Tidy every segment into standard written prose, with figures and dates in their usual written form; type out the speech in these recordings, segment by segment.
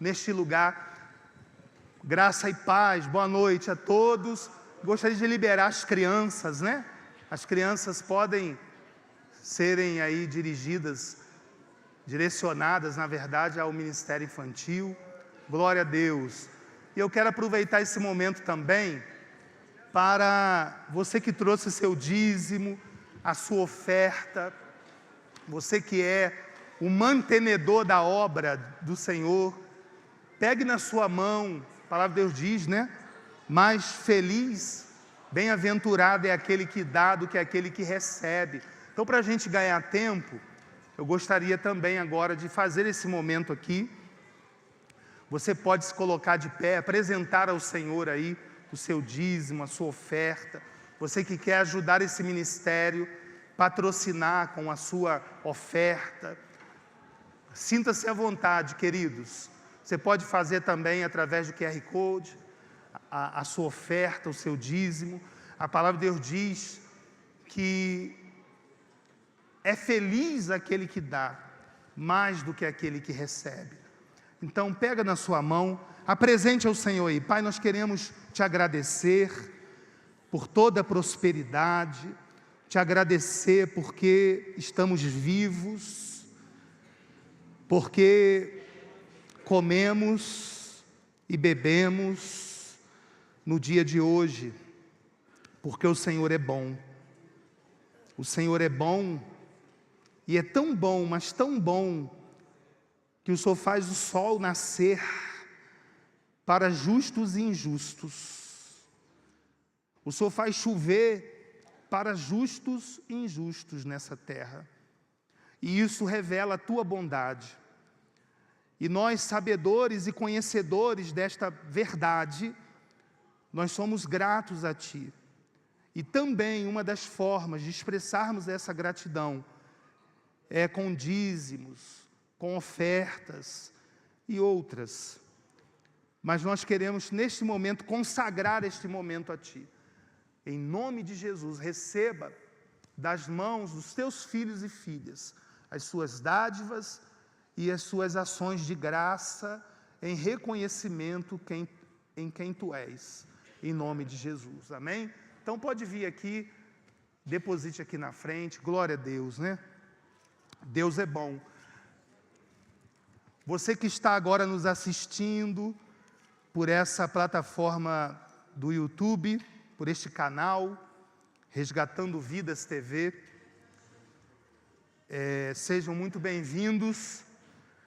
neste lugar. Graça e paz, boa noite a todos. Gostaria de liberar as crianças, né? As crianças podem serem aí direcionadas, na verdade, ao Ministério Infantil. Glória a Deus. E eu quero aproveitar esse momento também para você que trouxe seu dízimo, a sua oferta, você que é o mantenedor da obra do Senhor, pegue na sua mão, a palavra de Deus diz, né? Mais feliz, bem-aventurado é aquele que dá do que aquele que recebe. Então, para a gente ganhar tempo, eu gostaria também agora de fazer esse momento aqui. Você pode se colocar de pé, apresentar ao Senhor aí o seu dízimo, a sua oferta. Você que quer ajudar esse ministério, patrocinar com a sua oferta. Sinta-se à vontade, queridos. Você pode fazer também através do QR Code, a sua oferta, o seu dízimo. A palavra de Deus diz que é feliz aquele que dá, mais do que aquele que recebe. Então, pega na sua mão, apresente ao Senhor aí. Pai, nós queremos te agradecer por toda a prosperidade, te agradecer porque estamos vivos, porque comemos e bebemos no dia de hoje, porque o Senhor é bom. O Senhor é bom, e é tão bom, mas tão bom, que o Senhor faz o sol nascer para justos e injustos. O Senhor faz chover para justos e injustos nessa terra. E isso revela a tua bondade. E nós, sabedores e conhecedores desta verdade, nós somos gratos a Ti. E também uma das formas de expressarmos essa gratidão é com dízimos, com ofertas e outras. Mas nós queremos neste momento consagrar este momento a Ti. Em nome de Jesus, receba das mãos dos Teus filhos e filhas as suas dádivas e as suas ações de graça em reconhecimento em quem Tu és, em nome de Jesus, amém? Então pode vir aqui, deposite aqui na frente, glória a Deus, né? Deus é bom. Você que está agora nos assistindo por essa plataforma do YouTube, por este canal, Resgatando Vidas TV, sejam muito bem-vindos.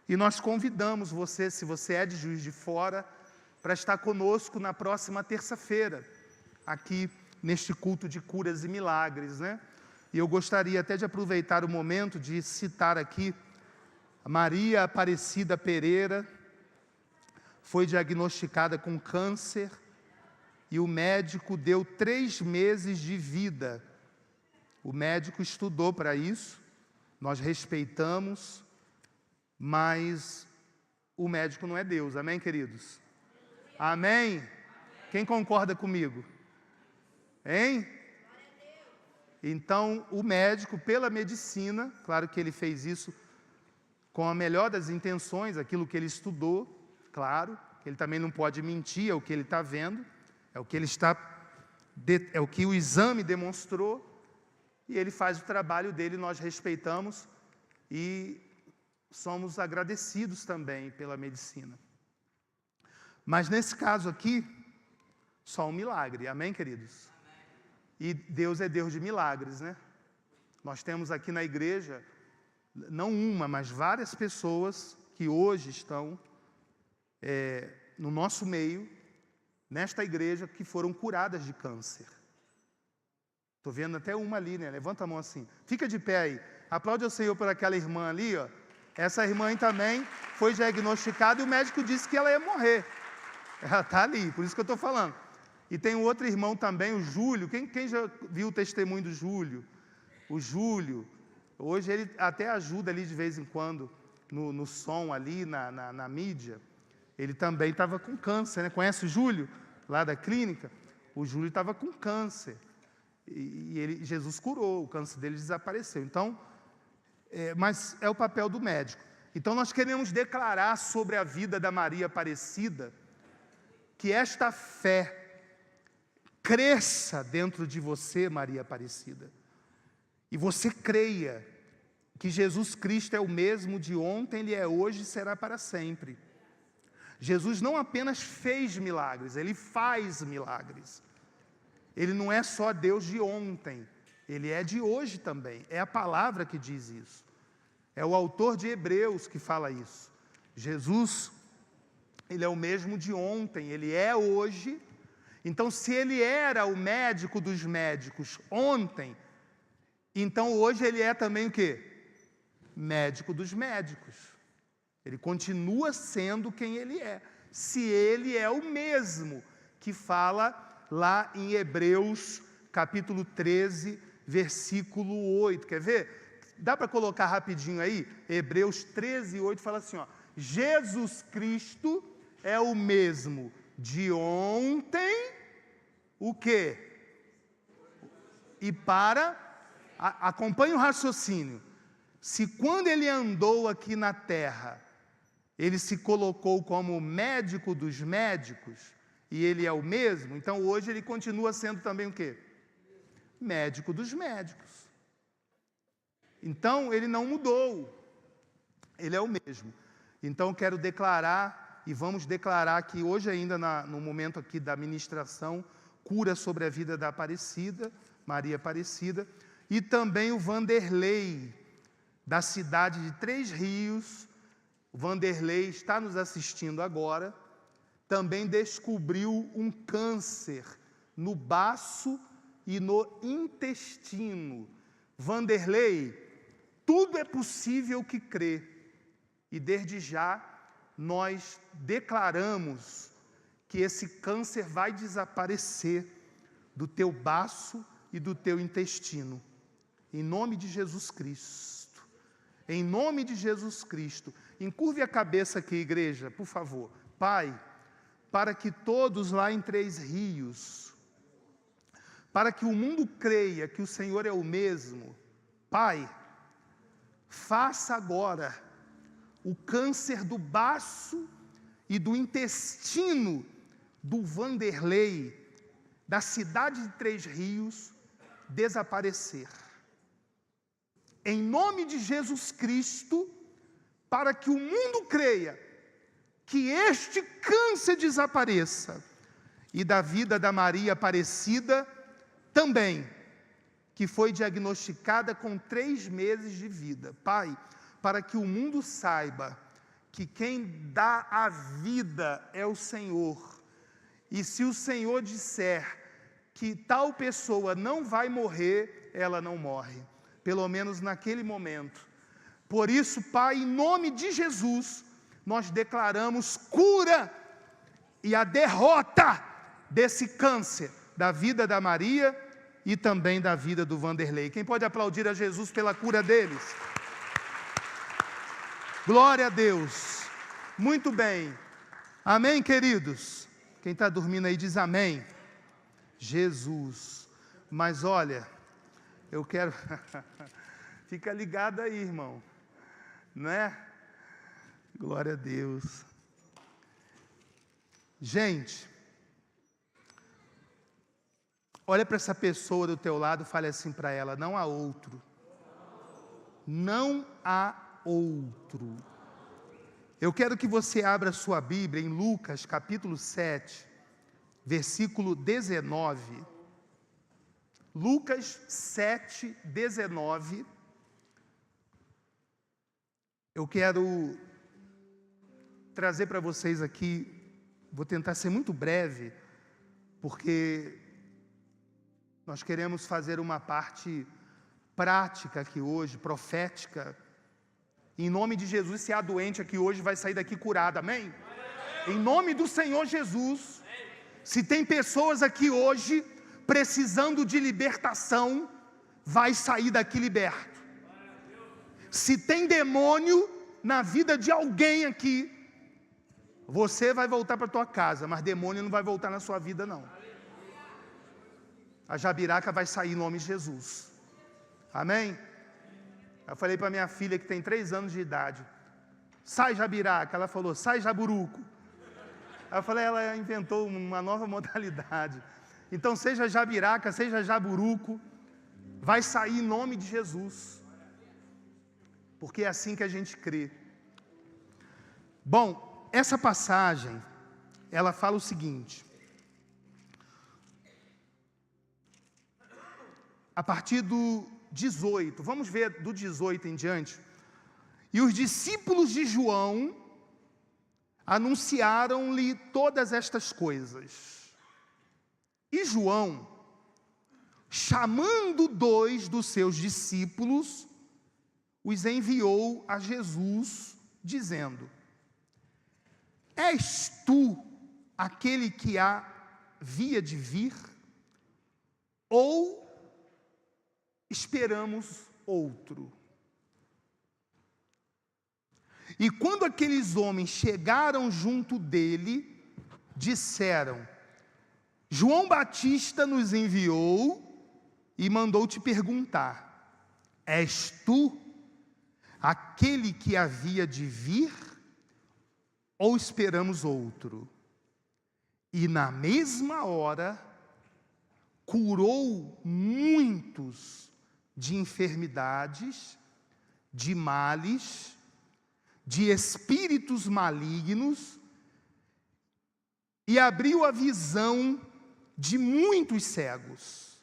E nós convidamos você, se você é de Juiz de Fora, para estar conosco na próxima terça-feira, aqui neste culto de curas e milagres, né? E eu gostaria até de aproveitar o momento de citar aqui a Maria Aparecida Pereira. Foi diagnosticada com câncer e o médico deu 3 meses de vida. O médico estudou para isso, nós respeitamos, mas o médico não é Deus, amém, queridos? Amém? Quem concorda comigo? Hein? Então, o médico, pela medicina, claro que ele fez isso com a melhor das intenções, aquilo que ele estudou, claro, ele também não pode mentir, é o que ele está vendo, é o que o exame demonstrou, e ele faz o trabalho dele, nós respeitamos e somos agradecidos também pela medicina. Mas nesse caso aqui, só um milagre, amém, queridos? E Deus é Deus de milagres, né? Nós temos aqui na igreja, não uma, mas várias pessoas que hoje estão no nosso meio, nesta igreja, que foram curadas de câncer. Estou vendo até uma ali, né? Levanta a mão assim. Fica de pé aí. Aplaude ao Senhor por aquela irmã ali, ó. Essa irmã aí também foi diagnosticada e o médico disse que ela ia morrer. Ela está ali, por isso que eu estou falando. E tem um outro irmão também, o Júlio. Quem já viu o testemunho do Júlio? O Júlio, hoje ele até ajuda ali de vez em quando, no som ali, na mídia. Ele também estava com câncer, né? Conhece o Júlio? Lá da clínica? O Júlio estava com câncer. E Jesus curou, o câncer dele desapareceu. Então, mas é o papel do médico. Então nós queremos declarar sobre a vida da Maria Aparecida, que esta fé cresça dentro de você, Maria Aparecida, e você creia que Jesus Cristo é o mesmo de ontem, Ele é hoje e será para sempre. Jesus não apenas fez milagres, Ele faz milagres. Ele não é só Deus de ontem, Ele é de hoje também. É a palavra que diz isso. É o autor de Hebreus que fala isso. Jesus, Ele é o mesmo de ontem, Ele é hoje. Então, se Ele era o médico dos médicos ontem, então hoje Ele é também o quê? Médico dos médicos. Ele continua sendo quem Ele é. Se Ele é o mesmo que fala lá em Hebreus, capítulo 13, versículo 8. Quer ver? Dá para colocar rapidinho aí? Hebreus 13, 8 fala assim, ó: Jesus Cristo é o mesmo de ontem, o quê? E acompanhe o raciocínio. Se quando Ele andou aqui na terra, Ele se colocou como médico dos médicos, e Ele é o mesmo, então hoje Ele continua sendo também o quê? Médico dos médicos. Então, Ele não mudou, Ele é o mesmo. Então, quero declarar, e vamos declarar que hoje ainda, no momento aqui da ministração, cura sobre a vida da Aparecida, Maria Aparecida, e também o Vanderlei, da cidade de Três Rios. O Vanderlei está nos assistindo agora, também descobriu um câncer no baço e no intestino. Vanderlei, tudo é possível que crê, e desde já nós declaramos que esse câncer vai desaparecer do teu baço e do teu intestino, em nome de Jesus Cristo, em nome de Jesus Cristo. Encurve a cabeça aqui, igreja, por favor. Pai, para que todos lá em Três Rios, para que o mundo creia que o Senhor é o mesmo, Pai, faça agora o câncer do baço e do intestino do Vanderlei, da cidade de Três Rios, desaparecer. Em nome de Jesus Cristo, para que o mundo creia que este câncer desapareça, e da vida da Maria Aparecida também, que foi diagnosticada com 3 meses de vida. Pai, para que o mundo saiba que quem dá a vida é o Senhor, e se o Senhor disser que tal pessoa não vai morrer, ela não morre, pelo menos naquele momento. Por isso, Pai, em nome de Jesus, nós declaramos cura e a derrota desse câncer da vida da Maria e também da vida do Vanderlei. Quem pode aplaudir a Jesus pela cura deles? Glória a Deus. Muito bem. Amém, queridos? Quem está dormindo aí diz amém. Jesus. Mas olha, eu quero... Fica ligado aí, irmão. Não é? Glória a Deus. Gente, olha para essa pessoa do teu lado e fale assim para ela: não há outro. Não há outro. Eu quero que você abra sua Bíblia em Lucas capítulo 7, versículo 19. Lucas 7, 19. Eu quero trazer para vocês aqui, vou tentar ser muito breve, porque nós queremos fazer uma parte prática aqui hoje, profética. Em nome de Jesus, se há doente aqui hoje, vai sair daqui curado, amém? Em nome do Senhor Jesus. Se tem pessoas aqui hoje precisando de libertação, vai sair daqui liberto. Se tem demônio na vida de alguém aqui, você vai voltar para a tua casa, mas demônio não vai voltar na sua vida não. A jabiraca vai sair em nome de Jesus. Amém? Eu falei para minha filha que tem 3 anos de idade, sai Jabiraca. Ela falou, sai Jaburuco. Aí eu falei, ela inventou uma nova modalidade. Então, seja Jabiraca, seja Jaburuco, vai sair em nome de Jesus. Porque é assim que a gente crê. Bom, essa passagem, ela fala o seguinte. A partir do 18, vamos ver do 18 em diante. E os discípulos de João anunciaram-lhe todas estas coisas. E João, chamando 2 dos seus discípulos, os enviou a Jesus, dizendo, és tu aquele que havia de vir? Ou esperamos outro? E quando aqueles homens chegaram junto dele, disseram, João Batista nos enviou e mandou te perguntar, és tu aquele que havia de vir? Ou esperamos outro? E na mesma hora, curou muitos de enfermidades, de males, de espíritos malignos, e abriu a visão de muitos cegos.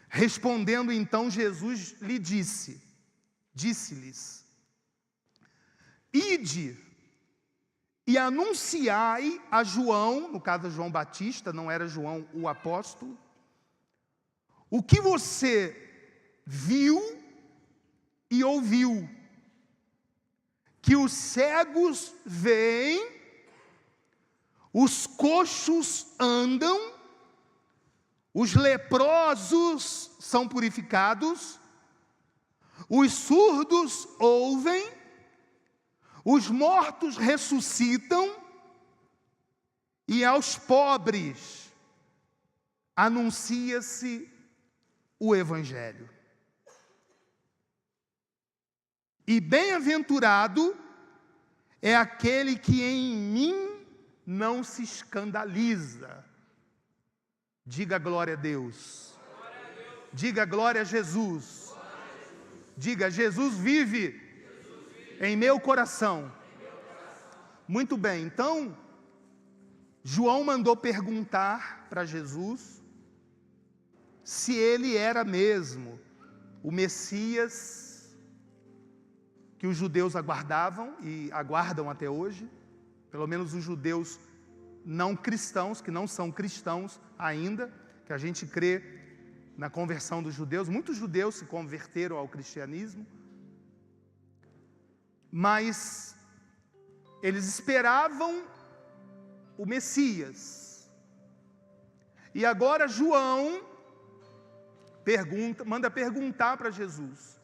Respondendo então, Jesus lhe disse-lhes, ide e anunciai a João, no caso João Batista, não era João o apóstolo, o que você viu e ouviu, que os cegos veem, os coxos andam, os leprosos são purificados, os surdos ouvem, os mortos ressuscitam, e aos pobres anuncia-se o Evangelho. E bem-aventurado é aquele que em mim não se escandaliza. Diga glória a Deus. Diga glória a Jesus. Diga, Jesus vive em meu coração. Muito bem, então, João mandou perguntar para Jesus se ele era mesmo o Messias que os judeus aguardavam e aguardam até hoje, pelo menos os judeus não cristãos, que não são cristãos ainda, que a gente crê na conversão dos judeus. Muitos judeus se converteram ao cristianismo, mas eles esperavam o Messias. E agora João manda perguntar para Jesus,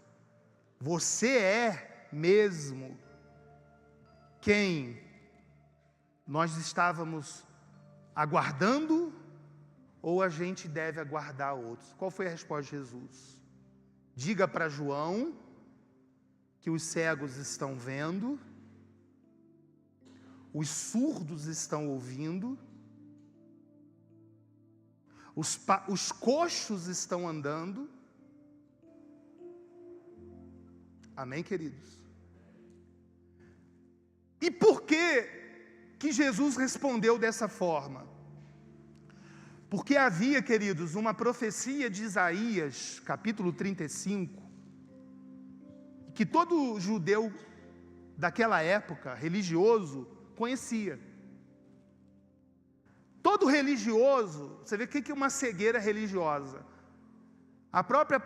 você é mesmo quem nós estávamos aguardando, ou a gente deve aguardar outros? Qual foi a resposta de Jesus? Diga para João que os cegos estão vendo, os surdos estão ouvindo, os coxos estão andando. Amém, queridos? E por que Jesus respondeu dessa forma? Porque havia, queridos, uma profecia de Isaías, capítulo 35, que todo judeu daquela época, religioso, conhecia. Todo religioso, você vê o que é uma cegueira religiosa? A própria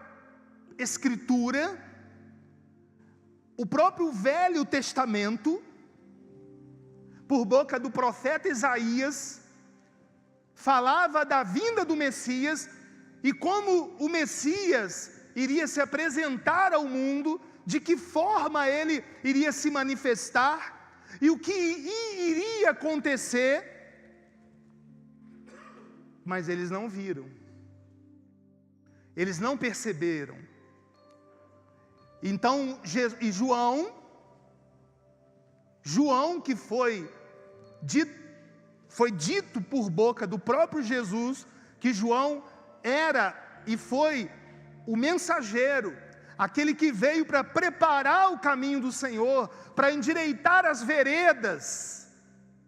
Escritura, o próprio Velho Testamento, por boca do profeta Isaías, falava da vinda do Messias e como o Messias iria se apresentar ao mundo, de que forma ele iria se manifestar e o que iria acontecer, mas eles não viram, eles não perceberam. Então, e João João, que foi dito por boca do próprio Jesus, que João era e foi o mensageiro, aquele que veio para preparar o caminho do Senhor, para endireitar as veredas.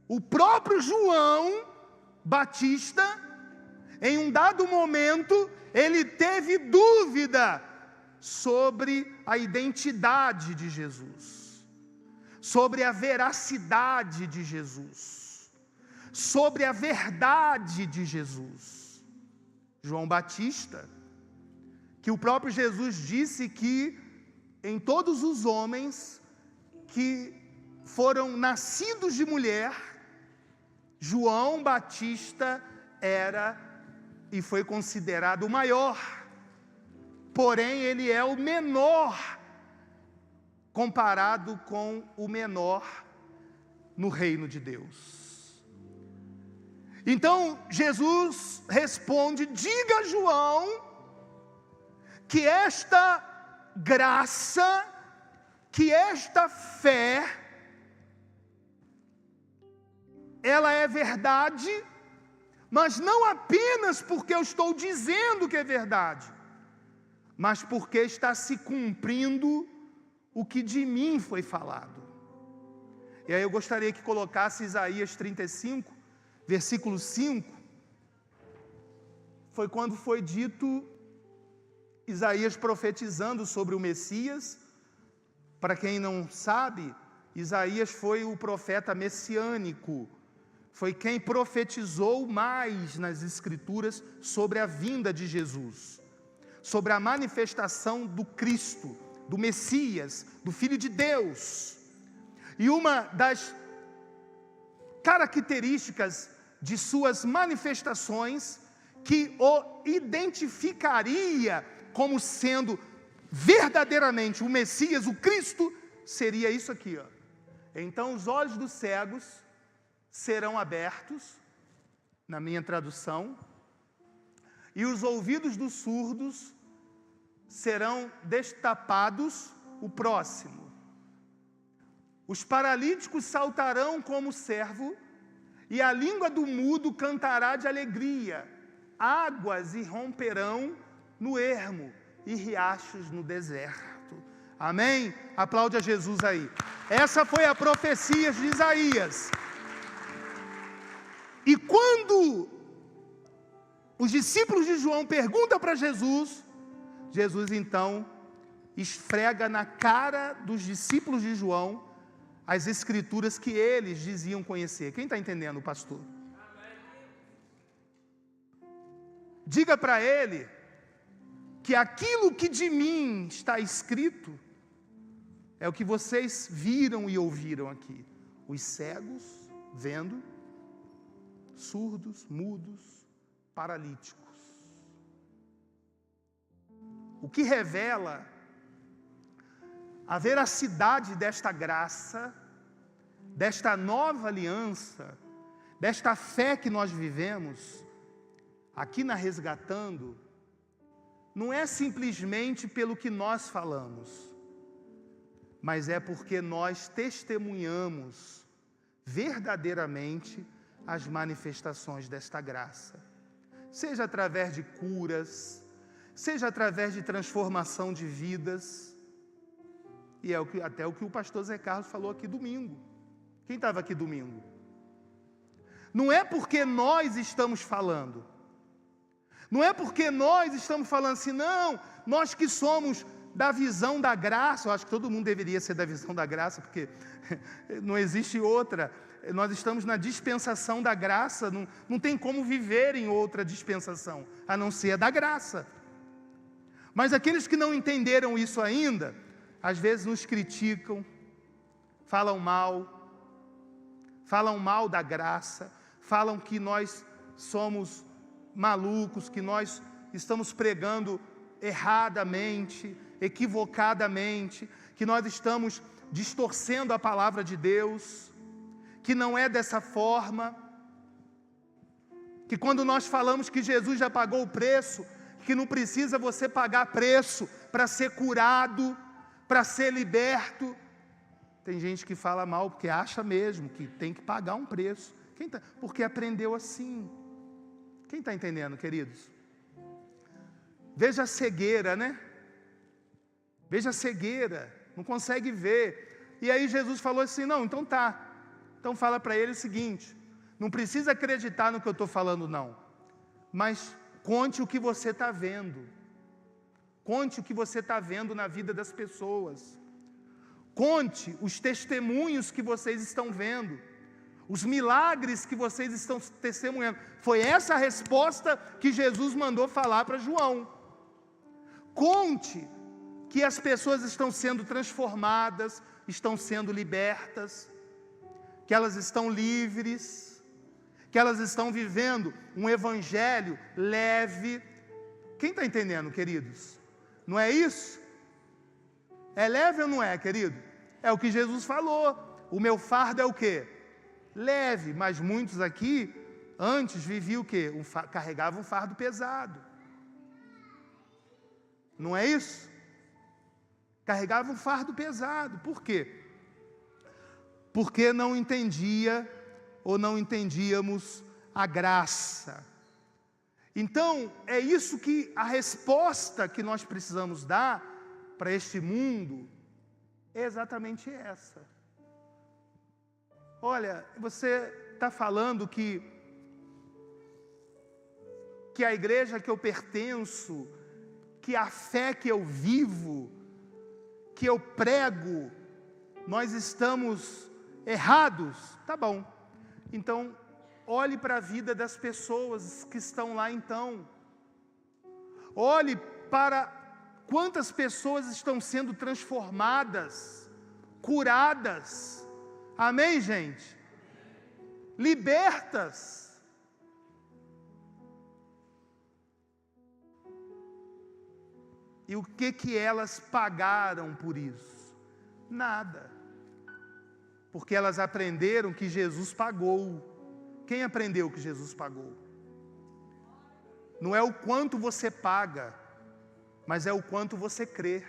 O próprio João Batista, em um dado momento, ele teve dúvida sobre a identidade de Jesus, sobre a veracidade de Jesus, sobre a verdade de Jesus. João Batista, que o próprio Jesus disse que em todos os homens que foram nascidos de mulher, João Batista era e foi considerado o maior, porém ele é o menor comparado com o menor no reino de Deus. Então Jesus responde: diga a João que esta graça, que esta fé, ela é verdade, mas não apenas porque eu estou dizendo que é verdade, mas porque está se cumprindo o que de mim foi falado. E aí eu gostaria que colocasse Isaías 35, versículo 5, foi quando foi dito, Isaías profetizando sobre o Messias. Para quem não sabe, Isaías foi o profeta messiânico, foi quem profetizou mais nas Escrituras sobre a vinda de Jesus, sobre a manifestação do Cristo, do Messias, do Filho de Deus. E uma das características de suas manifestações que o identificaria como sendo verdadeiramente o Messias, o Cristo, seria isso aqui, ó. Então os olhos dos cegos serão abertos, na minha tradução, e os ouvidos dos surdos serão destapados, o próximo. Os paralíticos saltarão como servo, e a língua do mudo cantará de alegria. Águas irromperão no ermo e riachos no deserto. Amém? Aplaude a Jesus aí. Essa foi a profecia de Isaías. E quando os discípulos de João perguntam para Jesus, Jesus então esfrega na cara dos discípulos de João as escrituras que eles diziam conhecer. Quem está entendendo, pastor? Diga para ele que aquilo que de mim está escrito é o que vocês viram e ouviram aqui. Os cegos vendo, surdos, mudos, paralíticos. O que revela a veracidade desta graça, desta nova aliança, desta fé que nós vivemos, aqui na Resgatando, não é simplesmente pelo que nós falamos, mas é porque nós testemunhamos verdadeiramente as manifestações desta graça, seja através de curas, seja através de transformação de vidas, e é até o que o pastor Zé Carlos falou aqui domingo. Quem estava aqui domingo? Não é porque nós estamos falando, não é porque nós estamos falando assim, não, nós que somos da visão da graça, eu acho que todo mundo deveria ser da visão da graça, porque não existe outra, nós estamos na dispensação da graça, não tem como viver em outra dispensação, a não ser a da graça. Mas aqueles que não entenderam isso ainda, às vezes nos criticam, falam mal da graça, falam que nós somos malucos, que nós estamos pregando erradamente, equivocadamente, que nós estamos distorcendo a palavra de Deus, que não é dessa forma, que quando nós falamos que Jesus já pagou o preço, que não precisa você pagar preço para ser curado, para ser liberto. Tem gente que fala mal porque acha mesmo que tem que pagar um preço. Porque aprendeu assim. Quem está entendendo, queridos? Veja a cegueira, né? Veja a cegueira, não consegue ver. E aí Jesus falou assim, não, então tá. Então fala para ele o seguinte, não precisa acreditar no que eu estou falando não, mas conte o que você está vendo. Conte o que você está vendo na vida das pessoas. Conte os testemunhos que vocês estão vendo. Os milagres que vocês estão testemunhando. Foi essa a resposta que Jesus mandou falar para João. Conte que as pessoas estão sendo transformadas, estão sendo libertas, que elas estão livres, que elas estão vivendo um evangelho leve. Quem está entendendo, queridos? Não é isso? É leve ou não é, querido? É o que Jesus falou. O meu fardo é o quê? Leve, mas muitos aqui, antes viviam o quê? Carregavam um fardo pesado. Não é isso? Carregava um fardo pesado. Por quê? Porque não entendia ou não entendíamos a graça. Então, é isso que a resposta que nós precisamos dar para este mundo é exatamente essa. Olha, você está falando que a igreja que eu pertenço, que a fé que eu vivo, que eu prego, nós estamos errados. Tá bom. Então, olhe para a vida das pessoas que estão lá então. Olhe para quantas pessoas estão sendo transformadas, curadas. Amém, gente? Libertas. E o que elas pagaram por isso? Nada. Porque elas aprenderam que Jesus pagou. Quem aprendeu que Jesus pagou? Não é o quanto você paga, mas é o quanto você crê.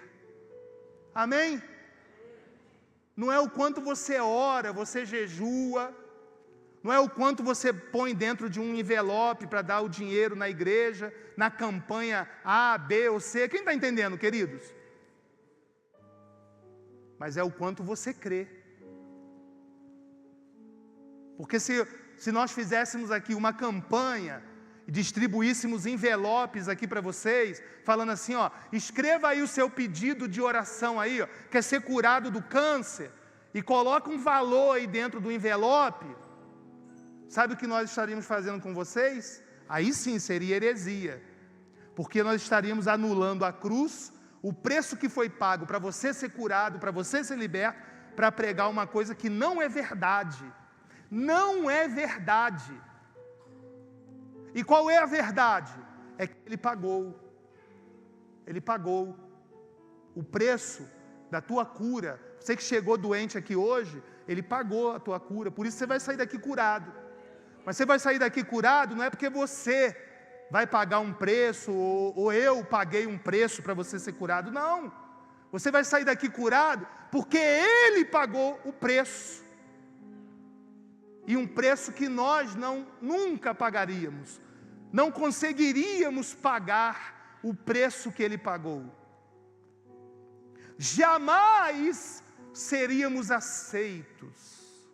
Amém? Não é o quanto você ora, você jejua, não é o quanto você põe dentro de um envelope para dar o dinheiro na igreja, na campanha A, B ou C. Quem está entendendo, queridos? Mas é o quanto você crê. Porque se nós fizéssemos aqui uma campanha e distribuíssemos envelopes aqui para vocês, falando assim, ó, escreva aí o seu pedido de oração aí, ó, quer ser curado do câncer, e coloca um valor aí dentro do envelope, sabe o que nós estaríamos fazendo com vocês? Aí sim seria heresia, porque nós estaríamos anulando a cruz, o preço que foi pago para você ser curado, para você ser liberto, para pregar uma coisa que não é verdade. Não é verdade. E qual é a verdade? É que Ele pagou. Ele pagou o preço da tua cura. Você que chegou doente aqui hoje, Ele pagou a tua cura. Por isso você vai sair daqui curado. Mas você vai sair daqui curado não é porque você vai pagar um preço ou eu paguei um preço para você ser curado. Não. Você vai sair daqui curado porque Ele pagou o preço. E um preço que nós nunca pagaríamos. Não conseguiríamos pagar o preço que Ele pagou. Jamais seríamos aceitos.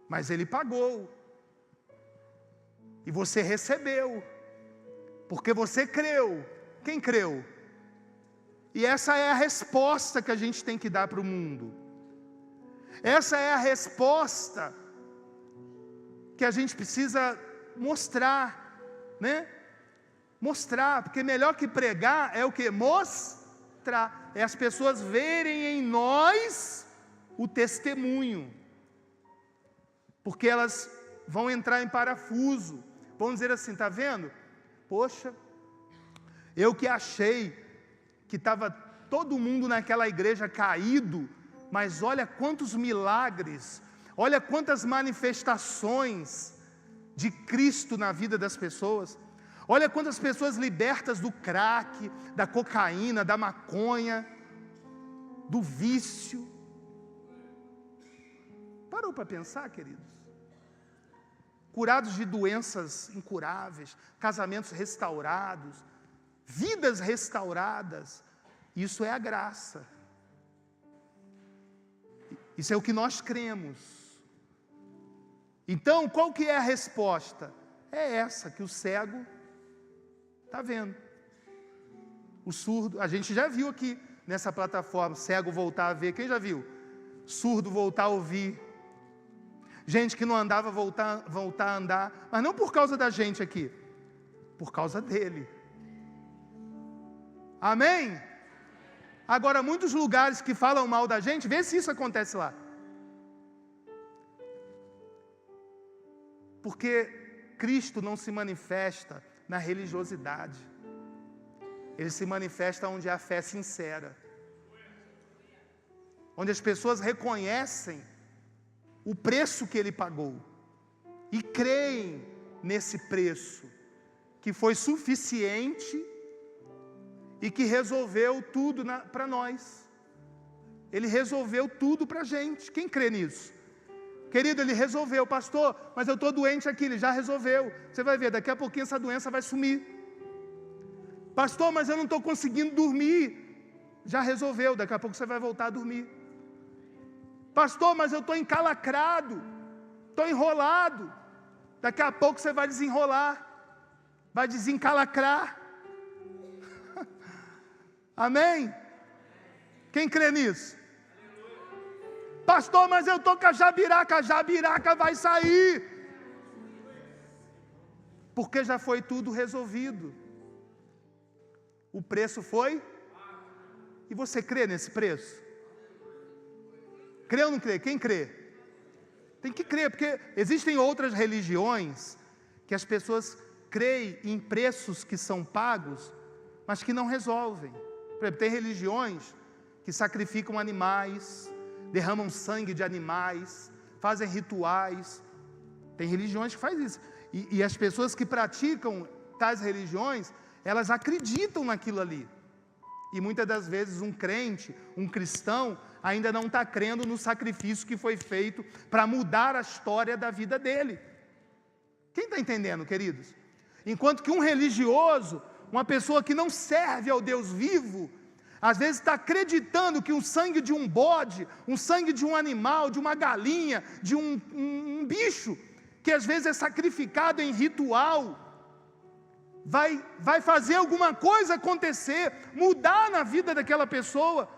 Mas Ele pagou. E você recebeu. Porque você creu. Quem creu? E essa é a resposta que a gente tem que dar para o mundo. Essa é a resposta que a gente precisa mostrar, né? Mostrar, porque melhor que pregar é o que? Mostrar. É as pessoas verem em nós o testemunho. Porque elas vão entrar em parafuso. Vão dizer assim, tá vendo? Poxa, eu que achei que estava todo mundo naquela igreja caído, mas olha quantos milagres, olha quantas manifestações de Cristo na vida das pessoas. Olha quantas pessoas libertas do crack, da cocaína, da maconha, do vício. parou para pensar, queridos? Curados de doenças incuráveis, casamentos restaurados, vidas restauradas. Isso é a graça. Isso é o que nós cremos. Então, qual que é a resposta? É essa, que o cego está vendo. O surdo, a gente já viu aqui nessa plataforma, cego voltar a ver, quem já viu? Surdo voltar a ouvir. Gente que não andava voltar a andar, mas não por causa da gente aqui, por causa dele. Amém? Agora, muitos lugares que falam mal da gente, vê se isso acontece lá. Porque Cristo não se manifesta na religiosidade. Ele se manifesta onde há fé sincera. Onde as pessoas reconhecem o preço que Ele pagou. E creem nesse preço, que foi suficiente e que resolveu tudo para nós. Ele resolveu tudo para a gente. Quem crê nisso? Querido, Ele resolveu. Pastor, mas eu estou doente aqui. Ele já resolveu. Você vai ver, daqui a pouquinho essa doença vai sumir. Pastor, mas eu não estou conseguindo dormir. Já resolveu, daqui a pouco você vai voltar a dormir. Pastor, mas eu estou encalacrado, estou enrolado. Daqui a pouco você vai desenrolar, vai desencalacrar. Amém? Quem crê nisso? Pastor, mas eu estou com a jabiraca vai sair. Porque já foi tudo resolvido. O preço foi? E você crê nesse preço? Crê ou não crê? Quem crê? Tem que crer, porque existem outras religiões que as pessoas creem em preços que são pagos, mas que não resolvem. Por exemplo, tem religiões que sacrificam animais, derramam sangue de animais, fazem rituais. Tem religiões que fazem isso. E as pessoas que praticam tais religiões, elas acreditam naquilo ali. E muitas das vezes um crente, um cristão, ainda não está crendo no sacrifício que foi feito para mudar a história da vida dele. Quem está entendendo, queridos? Enquanto que um religioso, uma pessoa que não serve ao Deus vivo, às vezes está acreditando que o sangue de um bode, um sangue de um animal, de uma galinha, de um bicho, que às vezes é sacrificado em ritual, vai fazer alguma coisa acontecer, mudar na vida daquela pessoa.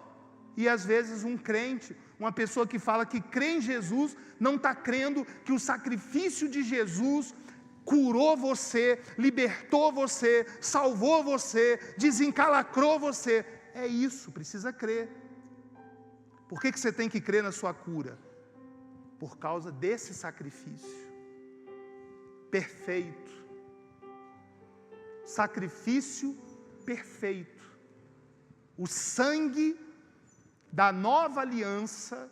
E às vezes um crente, uma pessoa que fala que crê em Jesus, não está crendo que o sacrifício de Jesus curou você, libertou você, salvou você, desencalacrou você. É isso, precisa crer. Por que você tem que crer na sua cura? Por causa desse sacrifício perfeito. Sacrifício perfeito. O sangue da nova aliança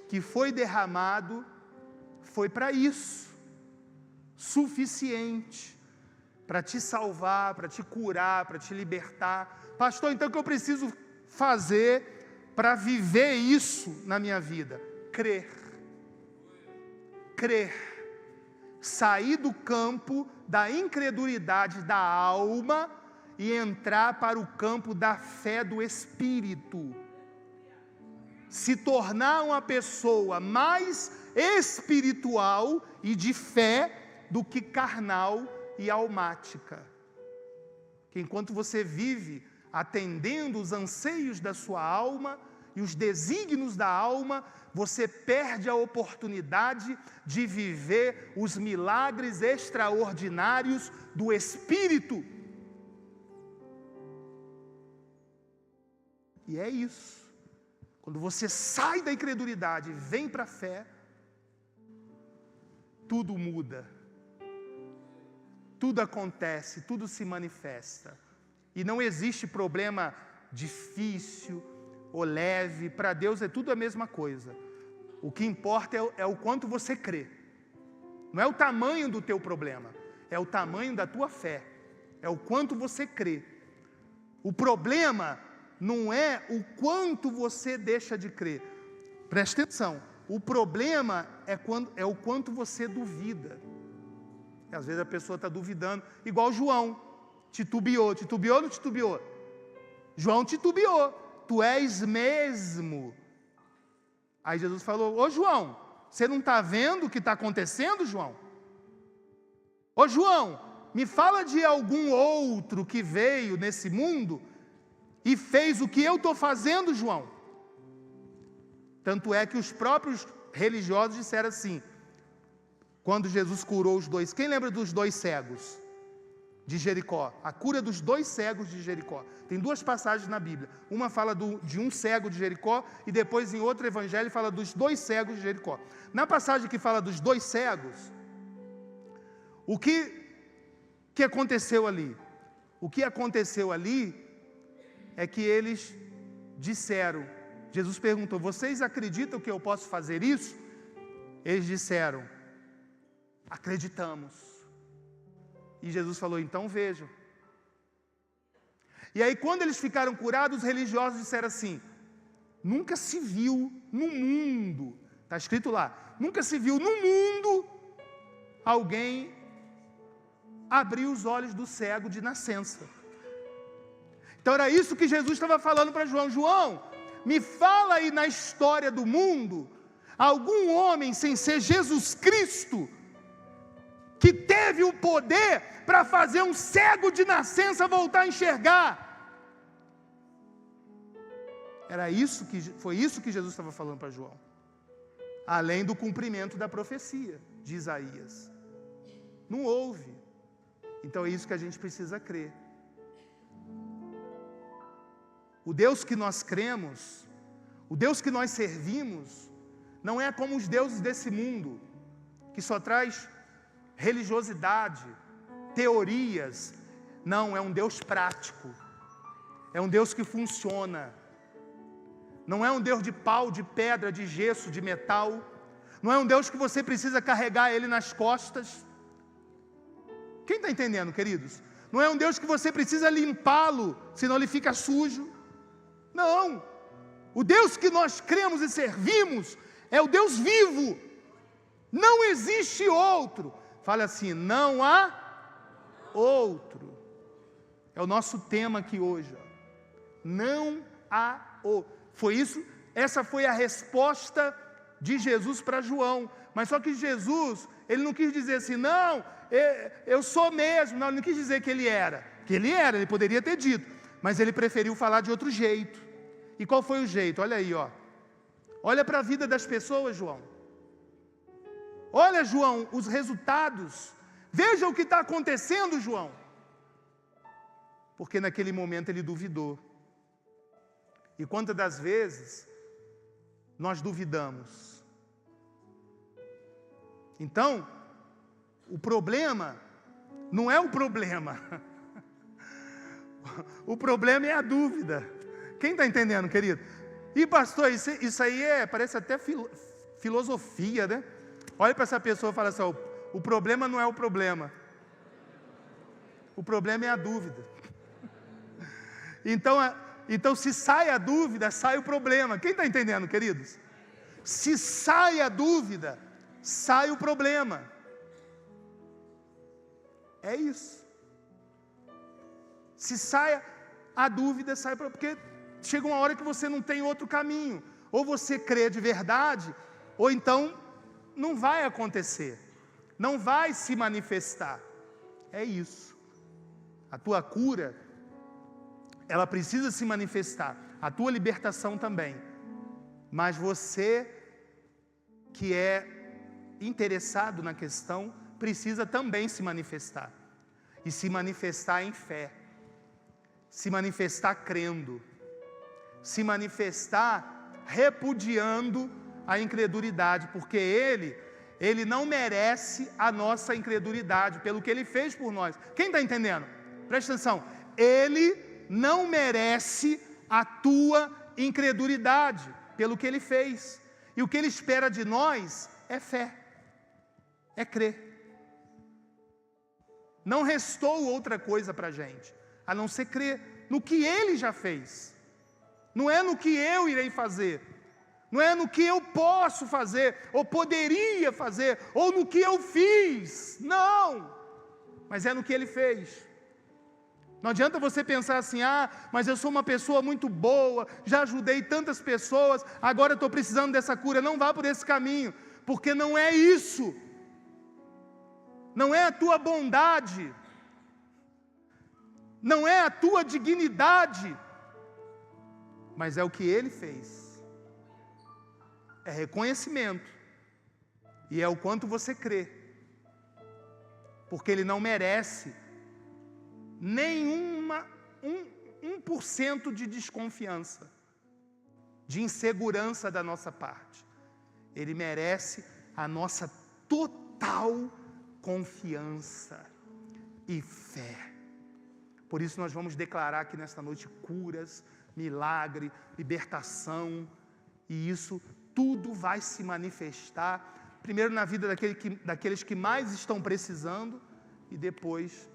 que foi derramado foi para isso, suficiente para te salvar, para te curar, para te libertar. Pastor, então o que eu preciso fazer para viver isso na minha vida? Crer. Crer. Sair do campo da incredulidade da alma e entrar para o campo da fé do Espírito. Se tornar uma pessoa mais espiritual e de fé do que carnal e almática. Que enquanto você vive atendendo os anseios da sua alma e os desígnios da alma, você perde a oportunidade de viver os milagres extraordinários do Espírito. E é isso. Quando você sai da incredulidade e vem para a fé, tudo muda. Tudo acontece, tudo se manifesta. E não existe problema difícil ou leve. Para Deus é tudo a mesma coisa. O que importa é o quanto você crê. Não é o tamanho do teu problema, é o tamanho da tua fé. É o quanto você crê. O problema não é o quanto você deixa de crer. Preste atenção, O problema é o quanto você duvida. E às vezes a pessoa está duvidando, igual João, titubeou ou não titubeou? João titubeou, tu és mesmo. Aí Jesus falou, ô João, você não está vendo o que está acontecendo, João? Ô João, me fala de algum outro que veio nesse mundo e fez o que eu estou fazendo, João. Tanto é que os próprios religiosos disseram assim, quando Jesus curou os dois. Quem lembra dos 2 cegos de Jericó? A cura dos 2 cegos de Jericó. Tem 2 passagens na Bíblia. Uma fala de um cego de Jericó e depois em outro evangelho fala dos 2 cegos de Jericó. Na passagem que fala dos 2 cegos, o que aconteceu ali? O que aconteceu ali é que eles disseram, Jesus perguntou, vocês acreditam que eu posso fazer isso? Eles disseram, acreditamos. E Jesus falou, então vejam. E aí quando eles ficaram curados, os religiosos disseram assim, nunca se viu no mundo, está escrito lá, nunca se viu no mundo alguém abrir os olhos do cego de nascença. Então era isso que Jesus estava falando para João. João, me fala aí na história do mundo, algum homem sem ser Jesus Cristo, que teve o poder para fazer um cego de nascença voltar a enxergar. Foi isso que Jesus estava falando para João. Além do cumprimento da profecia de Isaías. Não houve. Então é isso que a gente precisa crer. O Deus que nós cremos, o Deus que nós servimos, não é como os deuses desse mundo, que só traz religiosidade, teorias. Não, é um Deus prático. É um Deus que funciona. Não é um Deus de pau, de pedra, de gesso, de metal. Não é um Deus que você precisa carregar Ele nas costas. Quem está entendendo, queridos? Não é um Deus que você precisa limpá-lo, senão ele fica sujo. Não. O Deus que nós cremos e servimos é o Deus vivo. Não existe outro. Fala assim, não há outro. É o nosso tema aqui hoje. Não há outro. Essa foi a resposta de Jesus para João. Mas só que Jesus, ele não quis dizer assim, não, eu sou mesmo. Não, ele não quis dizer que ele era. Que ele era, ele poderia ter dito. Mas ele preferiu falar de outro jeito. E qual foi o jeito? Olha aí, ó. Olha para a vida das pessoas, João. Olha, João, os resultados. Veja o que está acontecendo, João. Porque naquele momento ele duvidou. E quantas das vezes nós duvidamos? Então, o problema não é o problema. O problema é a dúvida. Quem está entendendo, querido? E pastor, isso aí parece até filosofia, né? Olha para essa pessoa e fala assim, o problema não é o problema. O problema é a dúvida. Então se sai a dúvida, sai o problema. Quem está entendendo, queridos? Se sai a dúvida, sai o problema. É isso. Se sai a dúvida, sai o problema. Porque chega uma hora que você não tem outro caminho. Ou você crê de verdade, ou então não vai acontecer. Não vai se manifestar. É isso. A tua cura, ela precisa se manifestar. A tua libertação também. Mas você que é interessado na questão, precisa também se manifestar. E se manifestar em fé. Se manifestar crendo. Se manifestar repudiando a incredulidade. Porque Ele não merece a nossa incredulidade, pelo que Ele fez por nós. Quem está entendendo? Presta atenção. Ele não merece a tua incredulidade, pelo que Ele fez. E o que Ele espera de nós é fé. É crer. Não restou outra coisa para a gente, a não ser crer no que Ele já fez. Não é no que eu irei fazer, não é no que eu posso fazer, ou poderia fazer, ou no que eu fiz, não, mas é no que Ele fez. Não adianta você pensar assim, mas eu sou uma pessoa muito boa, já ajudei tantas pessoas, agora estou precisando dessa cura. Não vá por esse caminho, porque não é isso, não é a tua bondade, não é a tua dignidade, mas é o que Ele fez, é reconhecimento, e é o quanto você crê, porque Ele não merece nenhuma 1% de desconfiança, de insegurança da nossa parte. Ele merece a nossa total confiança e fé. Por isso nós vamos declarar aqui nesta noite curas, milagre, libertação, e isso tudo vai se manifestar, primeiro na vida daqueles que mais estão precisando, e depois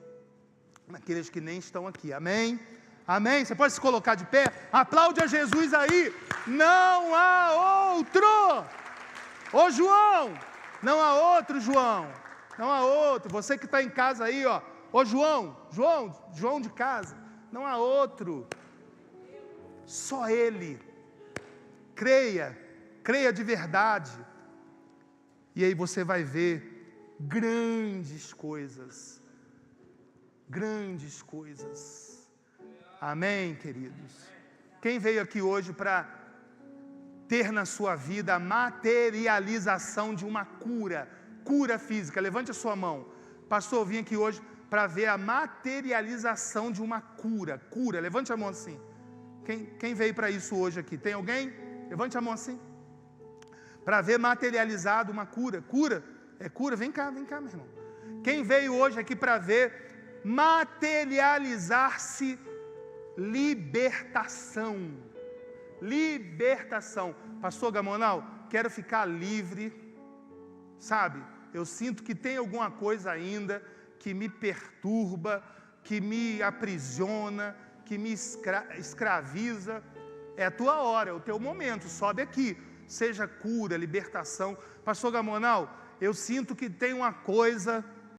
naqueles que nem estão aqui, amém? Amém? Você pode se colocar de pé? Aplaude a Jesus aí. Não há outro. Ô João, não há outro João, não há outro. Você que está em casa aí, ó. Ô João de casa, não há outro. Só Ele. Creia de verdade. E aí você vai ver grandes coisas. Grandes coisas. Amém, queridos? Quem veio aqui hoje para ter na sua vida a materialização de uma cura física? Levante a sua mão. Pastor, eu vim aqui hoje para ver a materialização de uma cura. Levante a mão assim. Quem veio para isso hoje aqui? Tem alguém? Levante a mão assim. Para ver materializado uma cura. É cura? Vem cá, meu irmão. Quem veio hoje aqui para ver materializar-se libertação. Pastor Gamonal, quero ficar livre, sabe? Eu sinto que tem alguma coisa ainda que me perturba, que me aprisiona, que me escraviza. É a tua hora, é o teu momento, sobe aqui, seja cura, libertação. Pastor Gamonal, eu sinto que tem uma coisa